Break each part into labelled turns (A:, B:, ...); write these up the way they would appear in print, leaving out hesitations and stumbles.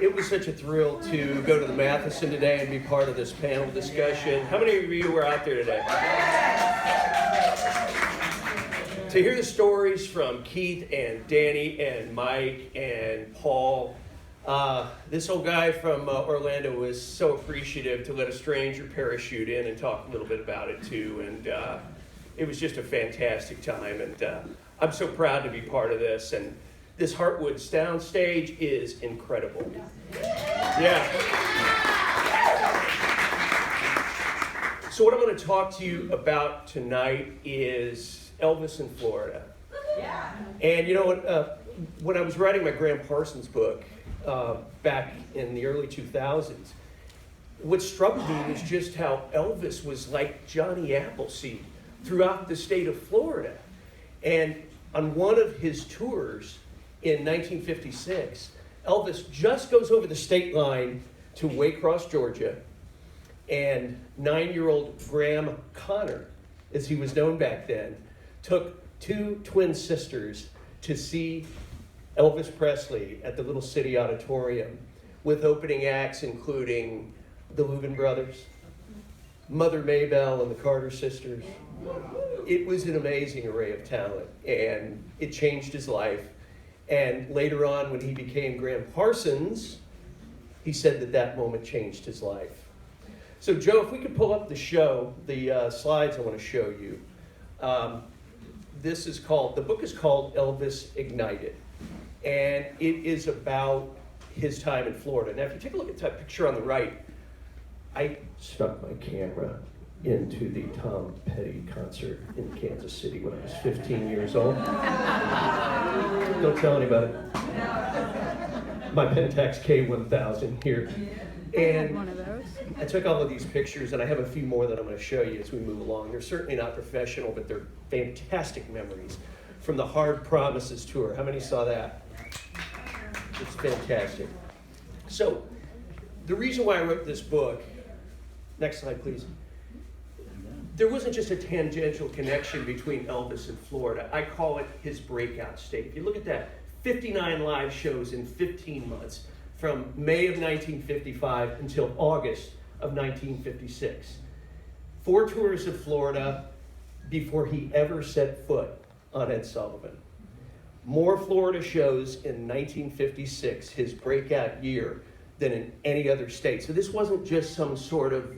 A: It was such a thrill to go to the Matheson today and be part of this panel discussion. How many of you were out there today? To hear the stories from Keith and Danny and Mike and Paul. This old guy from Orlando was so appreciative to let a stranger parachute in and talk a little bit about it too. And it was just a fantastic time. And I'm so proud to be part of this. And this Heartwood Soundstage is incredible. Yeah. So what I'm going to talk to you about tonight is Elvis in Florida. Yeah. And you know what? When I was writing my Graham Parsons book back in the early 2000s, what struck me was just how Elvis was like Johnny Appleseed throughout the state of Florida. And on one of his tours in 1956, Elvis just goes over the state line to Waycross, Georgia, and 9-year-old Graham Connor, as he was known back then, took two twin sisters to see Elvis Presley at the Little City Auditorium with opening acts including the Louvin Brothers, Mother Maybelle and the Carter Sisters. It was an amazing array of talent, and it changed his life. And later on, when he became Graham Parsons, he said that that moment changed his life. So Joe, if we could pull up the show, the slides I want to show you. The book is called Elvis Ignited. And it is about his time in Florida. Now, if you take a look at that picture on the right, I stuck my camera into the Tom Petty concert in Kansas City when I was 15 years old. Don't tell anybody. My Pentax K1000 here. And
B: one of those.
A: I took all of these pictures, and I have a few more that I'm going to show you as we move along. They're certainly not professional, but they're fantastic memories from the Hard Promises tour. How many saw that? It's fantastic. So, the reason why I wrote this book, next slide please, there wasn't just a tangential connection between Elvis and Florida. I call it his breakout state. If you look at that, 59 live shows in 15 months, from May of 1955 until August of 1956. 4 tours of Florida before he ever set foot on Ed Sullivan. More Florida shows in 1956, his breakout year, than in any other state. So this wasn't just some sort of,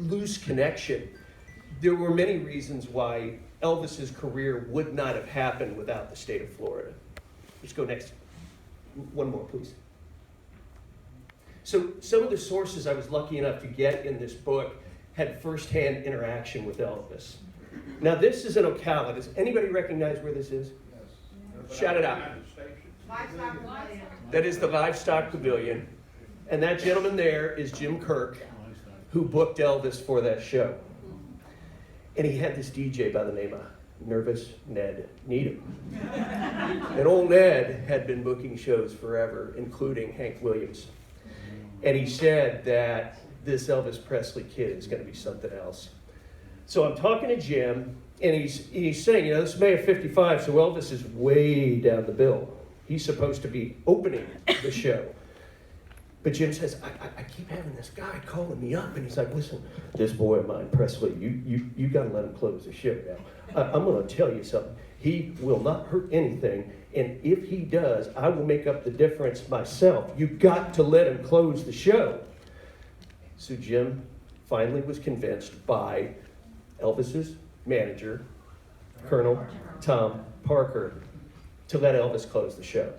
A: loose connection. There were many reasons why Elvis's career would not have happened without the state of Florida. Let's go next. One more, please. So some of the sources I was lucky enough to get in this book had firsthand interaction with Elvis. Now this is in Ocala. Does anybody recognize where this is? Yes. Shout it out. That is the Livestock Pavilion. And that gentleman there is Jim Kirk, who booked Elvis for that show. And he had this DJ by the name of Nervous Ned Needham. And old Ned had been booking shows forever, including Hank Williams. And he said that this Elvis Presley kid is going to be something else. So I'm talking to Jim, and he's saying, this is May of 55, so Elvis is way down the bill. He's supposed to be opening the show. But Jim says, I keep having this guy calling me up, and he's like, listen, this boy of mine, Presley, you got to let him close the show now. I'm going to tell you something. He will not hurt anything, and if he does, I will make up the difference myself. You got to let him close the show. So Jim finally was convinced by Elvis's manager, Colonel Tom Parker, to let Elvis close the show.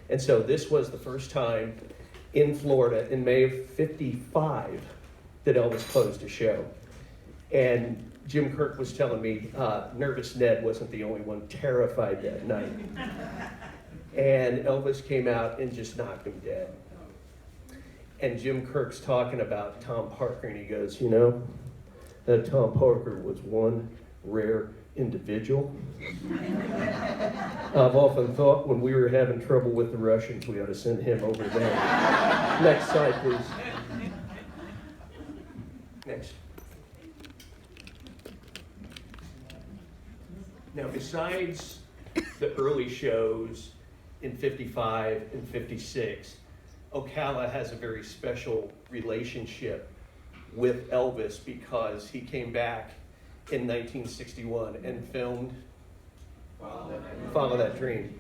A: And so this was the first time in Florida in May of 55 that Elvis closed a show. And Jim Kirk was telling me Nervous Ned wasn't the only one terrified that night. And Elvis came out and just knocked him dead. And Jim Kirk's talking about Tom Parker, and he goes, that Tom Parker was one rare individual. I've often thought when we were having trouble with the Russians, we ought to send him over there. Next slide, please. Next. Now, besides the early shows in 55 and 56, Ocala has a very special relationship with Elvis because he came back in 1961 and filmed Follow That Dream.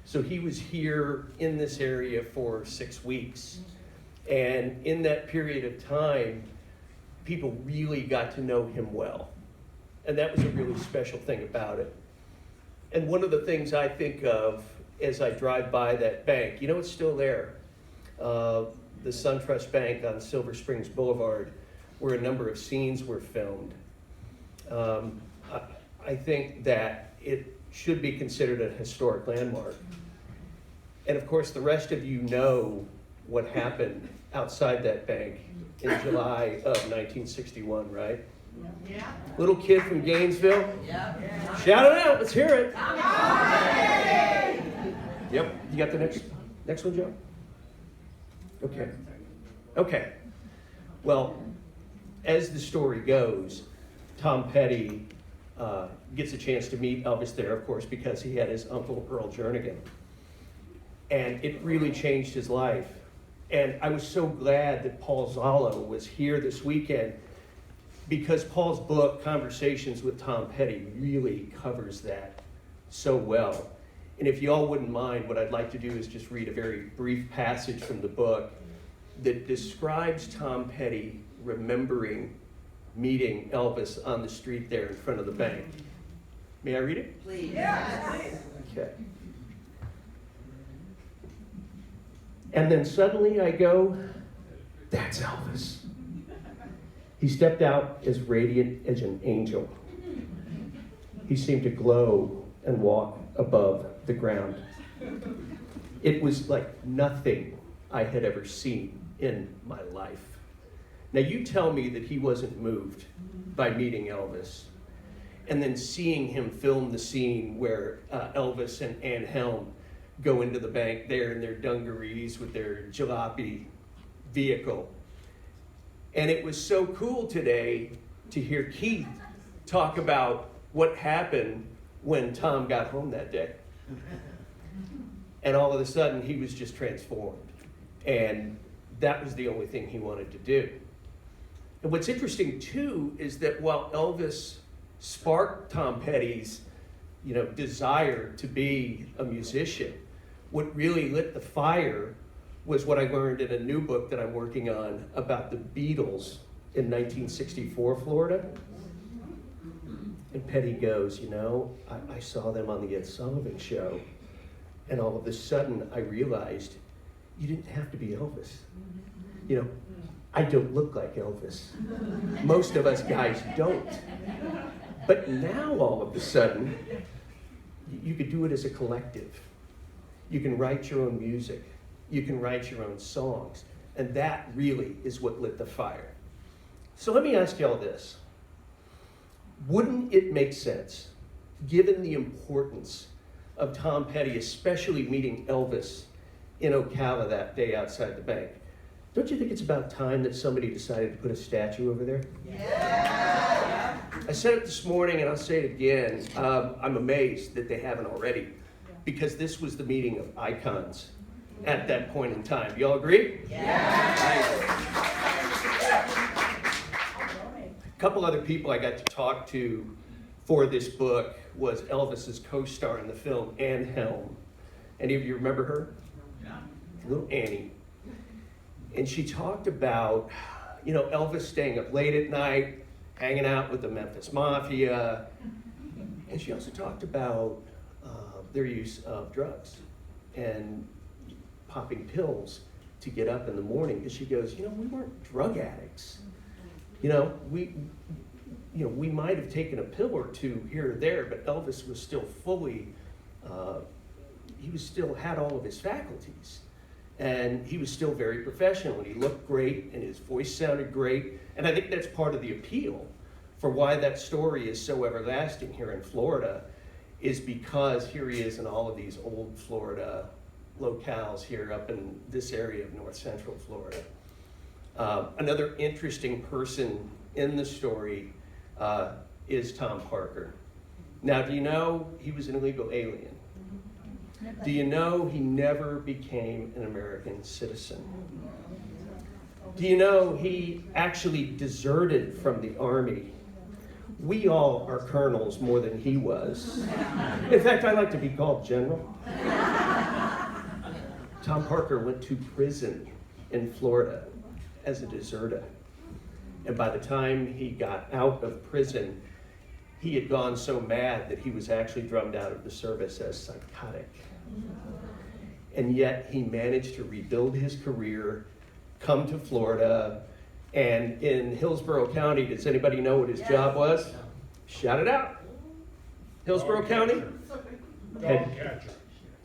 A: So he was here in this area for 6 weeks. And in that period of time, people really got to know him well. And that was a really special thing about it. And one of the things I think of as I drive by that bank, you know, it's still there. The SunTrust Bank on Silver Springs Boulevard, where a number of scenes were filmed. I think that it should be considered a historic landmark. And of course, the rest of you know what happened outside that bank in July of 1961, right? Yeah. Little kid from Gainesville. Yeah. Shout it out, let's hear it. Yep, you got the next one, Joe? Okay. Well, as the story goes, Tom Petty gets a chance to meet Elvis there, of course, because he had his uncle Earl Jernigan. And it really changed his life. And I was so glad that Paul Zollo was here this weekend because Paul's book, Conversations with Tom Petty, really covers that so well. And if you all wouldn't mind, what I'd like to do is just read a very brief passage from the book that describes Tom Petty remembering meeting Elvis on the street there in front of the bank. May I read it?
B: Please. Yes.
A: Okay. And then suddenly I go, that's Elvis. He stepped out as radiant as an angel. He seemed to glow and walk above the ground. It was like nothing I had ever seen in my life. Now you tell me that he wasn't moved by meeting Elvis and then seeing him film the scene where Elvis and Ann Helm go into the bank there in their dungarees with their jalopy vehicle. And it was so cool today to hear Keith talk about what happened when Tom got home that day. And all of a sudden, he was just transformed. And that was the only thing he wanted to do. And what's interesting, too, is that while Elvis sparked Tom Petty's, desire to be a musician, what really lit the fire was what I learned in a new book that I'm working on about the Beatles in 1964 Florida. And Petty goes, I saw them on the Ed Sullivan Show, and all of a sudden I realized you didn't have to be Elvis. I don't look like Elvis. Most of us guys don't. But now all of a sudden, you could do it as a collective. You can write your own music. You can write your own songs. And that really is what lit the fire. So let me ask you all this. Wouldn't it make sense, given the importance of Tom Petty, especially meeting Elvis in Ocala that day outside the bank, don't you think it's about time that somebody decided to put a statue over there? Yeah. I said it this morning and I'll say it again. I'm amazed that they haven't already, because this was the meeting of icons at that point in time. Do y'all agree? Yeah. A couple other people I got to talk to for this book was Elvis's co-star in the film, Ann Helm. Any of you remember her? Yeah. Little Annie. And she talked about, Elvis staying up late at night, hanging out with the Memphis Mafia. And she also talked about their use of drugs and popping pills to get up in the morning. Because she goes, we weren't drug addicts. We might have taken a pill or two here or there, but Elvis was still fully, still had all of his faculties. And he was still very professional, and he looked great, and his voice sounded great. And I think that's part of the appeal for why that story is so everlasting here in Florida, is because here he is in all of these old Florida locales here up in this area of north central Florida. Another interesting person in the story is Tom Parker. Now, do you know he was an illegal alien? Do you know he never became an American citizen? Do you know he actually deserted from the Army? We all are colonels more than he was. In fact, I like to be called general. Tom Parker went to prison in Florida as a deserter. And by the time he got out of prison, he had gone so mad that he was actually drummed out of the service as psychotic. And yet he managed to rebuild his career, come to Florida, and in Hillsborough County, does anybody know what his job was? Shout it out. Hillsborough County?
B: Dog catcher.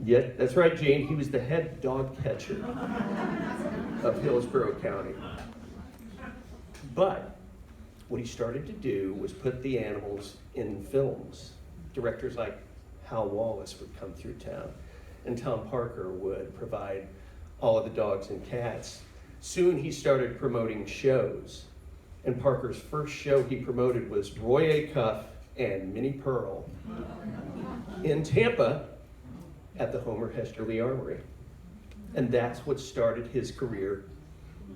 A: Yeah, that's right, Gene. He was the head dog catcher of Hillsborough County. But what he started to do was put the animals in films. Directors like Hal Wallace would come through town, and Tom Parker would provide all of the dogs and cats. Soon he started promoting shows, and Parker's first show he promoted was Roy A. Cuff and Minnie Pearl in Tampa at the Homer Hesterly Armory. And that's what started his career.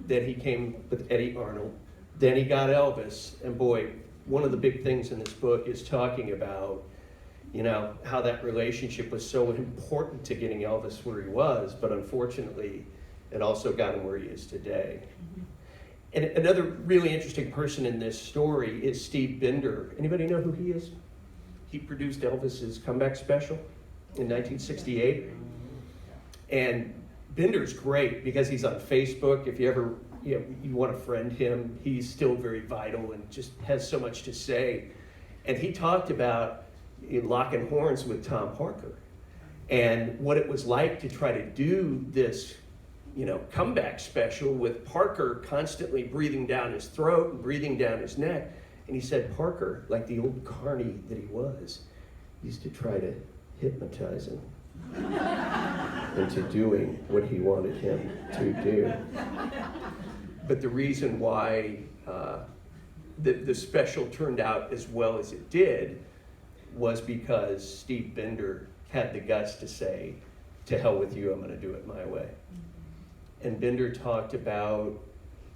A: Then he came with Eddie Arnold. Then he got Elvis. And boy, one of the big things in this book is talking about, you know, how that relationship was so important to getting Elvis where he was, but unfortunately, it also got him where he is today. And another really interesting person in this story is Steve Binder. Anybody know who he is? He produced Elvis's comeback special in 1968. And Binder's great because he's on Facebook. If you ever you want to friend him, he's still very vital and just has so much to say. And he talked about locking horns with Tom Parker and what it was like to try to do this, comeback special with Parker constantly breathing down his throat and breathing down his neck. And he said Parker, like the old carny that he was, used to try to hypnotize him into doing what he wanted him to do. But the reason why the special turned out as well as it did was because Steve Binder had the guts to say, to hell with you, I'm going to do it my way. And Binder talked about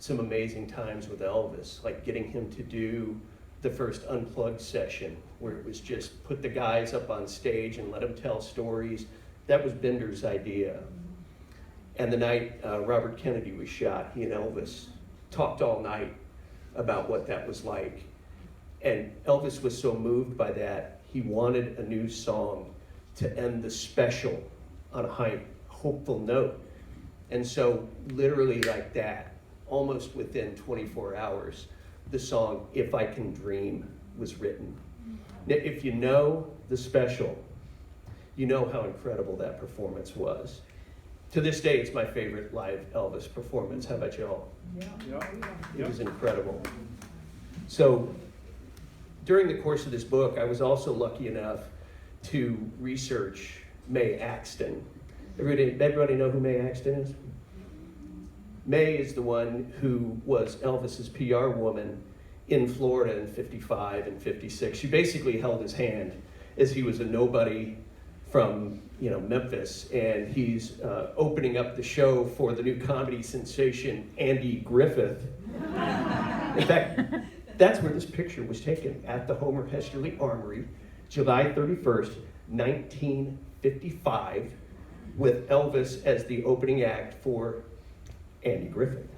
A: some amazing times with Elvis, like getting him to do the first Unplugged session, where it was just put the guys up on stage and let them tell stories. That was Binder's idea. And the night Robert Kennedy was shot, he and Elvis talked all night about what that was like. And Elvis was so moved by that, he wanted a new song to end the special on a high, hopeful note. And so literally like that, almost within 24 hours, the song If I Can Dream was written. Now, if you know the special, you know how incredible that performance was. To this day, it's my favorite live Elvis performance. How about y'all?
B: Yeah.
A: It was incredible. So during the course of this book, I was also lucky enough to research Mae Axton. Everybody know who Mae Axton is? Mae is the one who was Elvis's PR woman in Florida in 55 and 56. She basically held his hand as he was a nobody from Memphis, and he's opening up the show for the new comedy sensation Andy Griffith. In fact, that's where this picture was taken, at the Homer Hesterly Armory, July 31st, 1955, with Elvis as the opening act for Andy Griffith.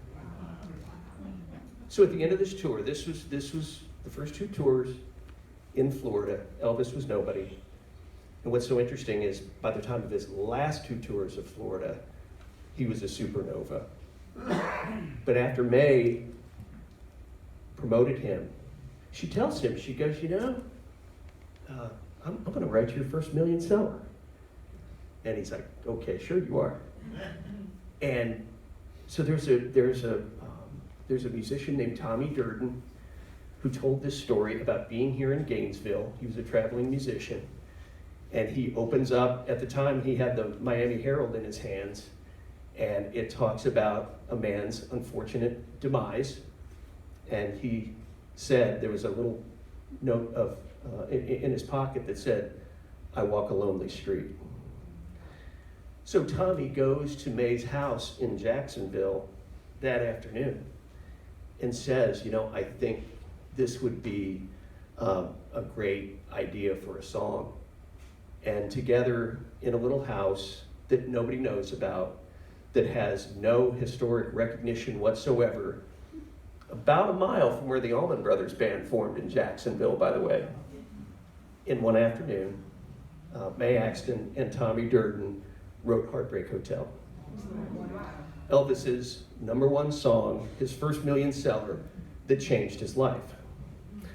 A: So at the end of this tour, this was the first two tours in Florida. Elvis was nobody. And what's so interesting is by the time of his last two tours of Florida, he was a supernova. But after Mae promoted him, she tells him, she goes, I'm going to write your first million seller. And he's like, okay, sure you are. And so there's a musician named Tommy Durden who told this story about being here in Gainesville. He was a traveling musician. And he opens up, at the time he had the Miami Herald in his hands, and it talks about a man's unfortunate demise. And he said there was a little note in his pocket that said, I walk a lonely street. So Tommy goes to May's house in Jacksonville that afternoon and says, I think this would be a great idea for a song. And together in a little house that nobody knows about, that has no historic recognition whatsoever, about a mile from where the Allman Brothers Band formed in Jacksonville, by the way, in one afternoon, Mae Axton and Tommy Durden wrote Heartbreak Hotel. Elvis's #1 song, his first million seller, that changed his life.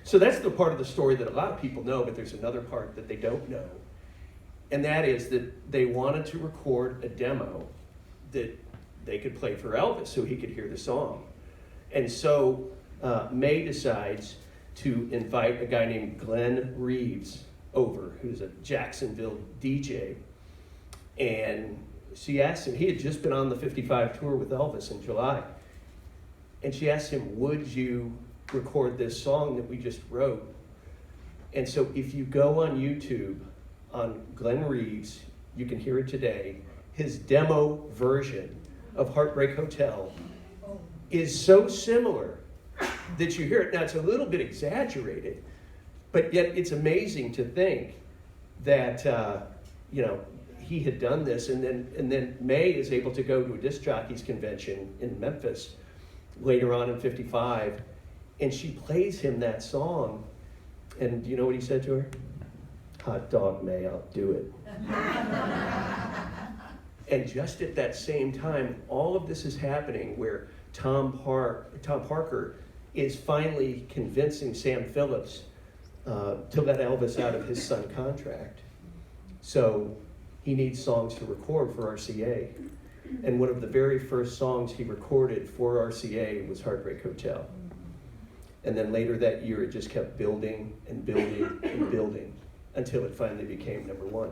A: So that's the part of the story that a lot of people know, but there's another part that they don't know. And that is that they wanted to record a demo that they could play for Elvis so he could hear the song. And so Mae decides to invite a guy named Glenn Reeves over, who's a Jacksonville DJ. And she asked him, he had just been on the 55 tour with Elvis in July. And she asked him, would you record this song that we just wrote? And so if you go on YouTube, on Glenn Reeves, you can hear it today, his demo version of Heartbreak Hotel is so similar that you hear it. Now, it's a little bit exaggerated, but yet it's amazing to think that, he had done this, and then Mae is able to go to a disc jockeys convention in Memphis later on in 55, and she plays him that song, and do you know what he said to her? Hot dog, Mae, I'll do it. And just at that same time, all of this is happening where Tom Parker is finally convincing Sam Phillips to let Elvis out of his Sun contract. So he needs songs to record for RCA. And one of the very first songs he recorded for RCA was Heartbreak Hotel. And then later that year, it just kept building and building and building until it finally became #1.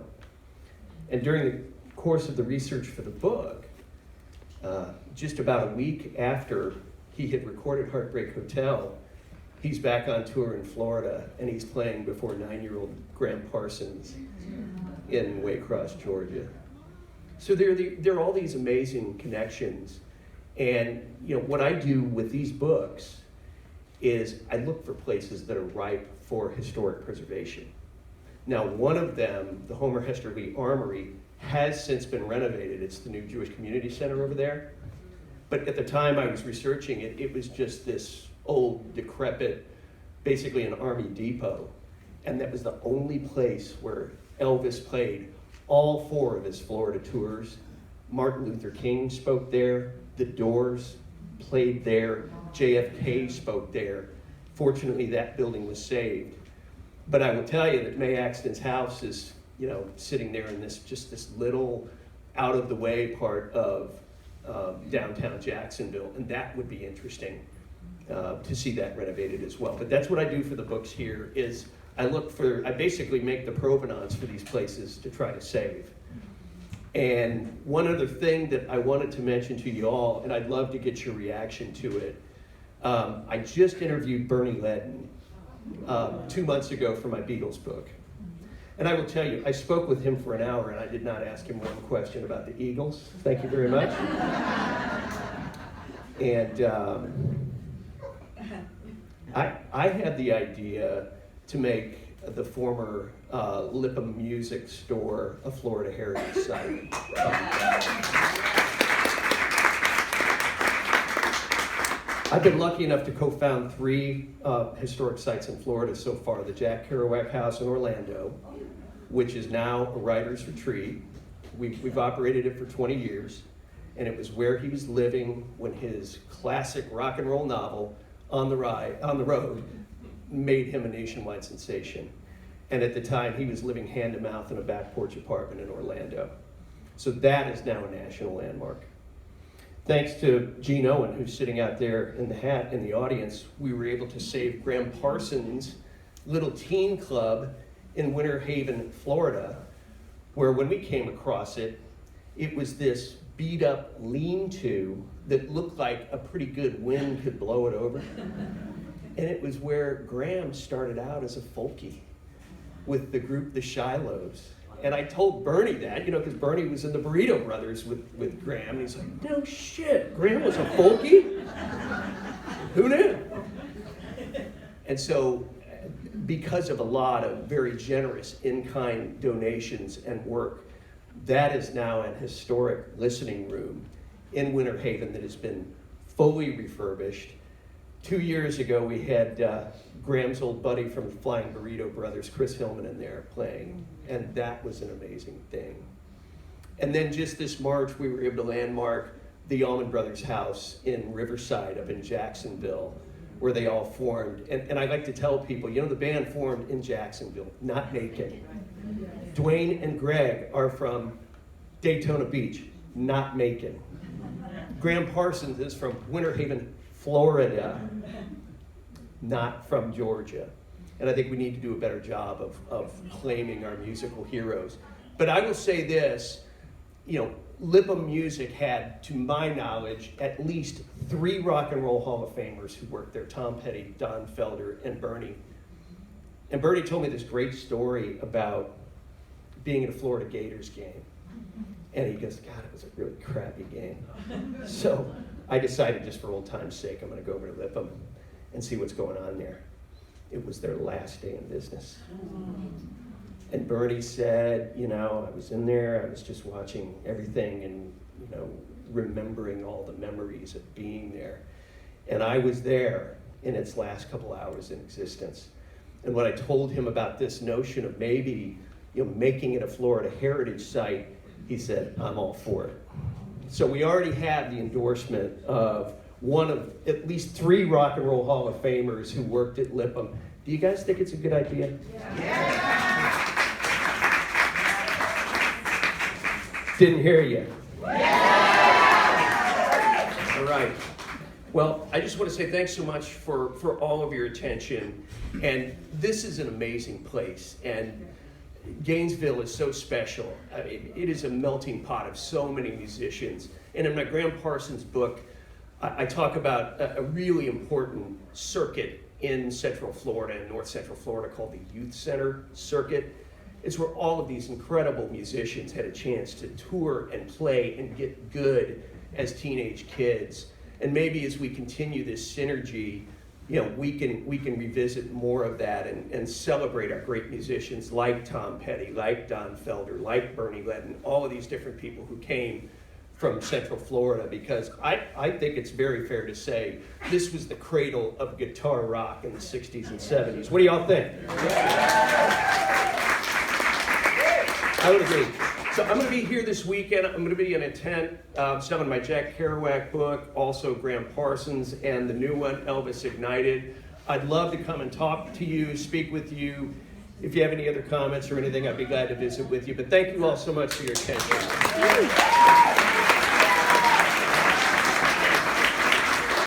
A: And during the course of the research for the book, just about a week after he had recorded Heartbreak Hotel, he's back on tour in Florida, and he's playing before 9-year-old Graham Parsons in Waycross, Georgia. So there are all these amazing connections. And what I do with these books is I look for places that are ripe for historic preservation. Now, one of them, the Homer Hester Lee Armory, has since been renovated. It's the new Jewish Community Center over there. But at the time I was researching it, it was just this old, decrepit, basically an army depot. And that was the only place where Elvis played all 4 of his Florida tours. Martin Luther King spoke there. The Doors played there. JFK spoke there. Fortunately, that building was saved. But I will tell you that Mae Axton's house is, sitting there in this little out-of-the-way part of downtown Jacksonville, and that would be interesting to see that renovated as well. But that's what I do for the books here, is I basically make the provenance for these places to try to save. And one other thing that I wanted to mention to you all, and I'd love to get your reaction to it, I just interviewed Bernie Ledden 2 months ago for my Beatles book. And I will tell you, I spoke with him for an hour, and I did not ask him one question about the Eagles. Thank you very much. And I had the idea to make the former Lipham Music Store a Florida Heritage Site. I've been lucky enough to co-found 3 historic sites in Florida so far. The Jack Kerouac House in Orlando, which is now a writer's retreat. We've operated it for 20 years, and it was where he was living when his classic rock and roll novel, On the Road, made him a nationwide sensation. And at the time, he was living hand to mouth in a back porch apartment in Orlando. So that is now a national landmark. Thanks to Gene Owen, who's sitting out there in the hat in the audience, we were able to save Graham Parsons' little teen club in Winter Haven, Florida, where when we came across it, it was this beat up lean-to that looked like a pretty good wind could blow it over. And it was where Graham started out as a folkie with the group The Shilohs. And I told Bernie that, because Bernie was in the Burrito Brothers with Graham. And he's like, no shit, Graham was a folkie? Who knew? And so, because of a lot of very generous in-kind donations and work, that is now an historic listening room in Winter Haven that has been fully refurbished. 2 years ago, we had Graham's old buddy from the Flying Burrito Brothers, Chris Hillman, in there playing, and that was an amazing thing. And then just this March, we were able to landmark the Allman Brothers' house in Riverside up in Jacksonville, where they all formed. And I like to tell people, the band formed in Jacksonville, not Macon. Dwayne and Greg are from Daytona Beach, not Macon. Graham Parsons is from Winter Haven, Florida, not from Georgia. And I think we need to do a better job of claiming our musical heroes. But I will say this, Lipham Music had, to my knowledge, at least 3 Rock and Roll Hall of Famers who worked there: Tom Petty, Don Felder, and Bernie. And Bernie told me this great story about being at a Florida Gators game. And he goes, God, it was a really crappy game. So I decided, just for old time's sake, I'm going to go over to Lipham and see what's going on there. It was their last day in business. And Bernie said, I was in there, I was just watching everything and, remembering all the memories of being there. And I was there in its last couple hours in existence. And when I told him about this notion of maybe, making it a Florida heritage site, he said, I'm all for it. So we already have the endorsement of one of at least 3 Rock and Roll Hall of Famers who worked at Lipham. Do you guys think it's a good idea? Yeah. Didn't hear you. Yeah. All right. Well, I just want to say thanks so much for all of your attention. And this is an amazing place. And Gainesville is so special. I mean, it is a melting pot of so many musicians. And in my Graham Parsons book, I talk about a really important circuit in Central Florida and North Central Florida called the Youth Center Circuit. It's where all of these incredible musicians had a chance to tour and play and get good as teenage kids. And maybe as we continue this synergy, we can revisit more of that and celebrate our great musicians like Tom Petty, like Don Felder, like Bernie Ledden, all of these different people who came from Central Florida, because I think it's very fair to say this was the cradle of guitar rock in the 60s and 70s. What do y'all think? I would agree. So I'm going to be here this weekend. I'm going to be in a tent selling my Jack Kerouac book, also Graham Parsons, and the new one, Elvis Ignited. I'd love to come and talk to you, speak with you. If you have any other comments or anything, I'd be glad to visit with you. But thank you all so much for your attention.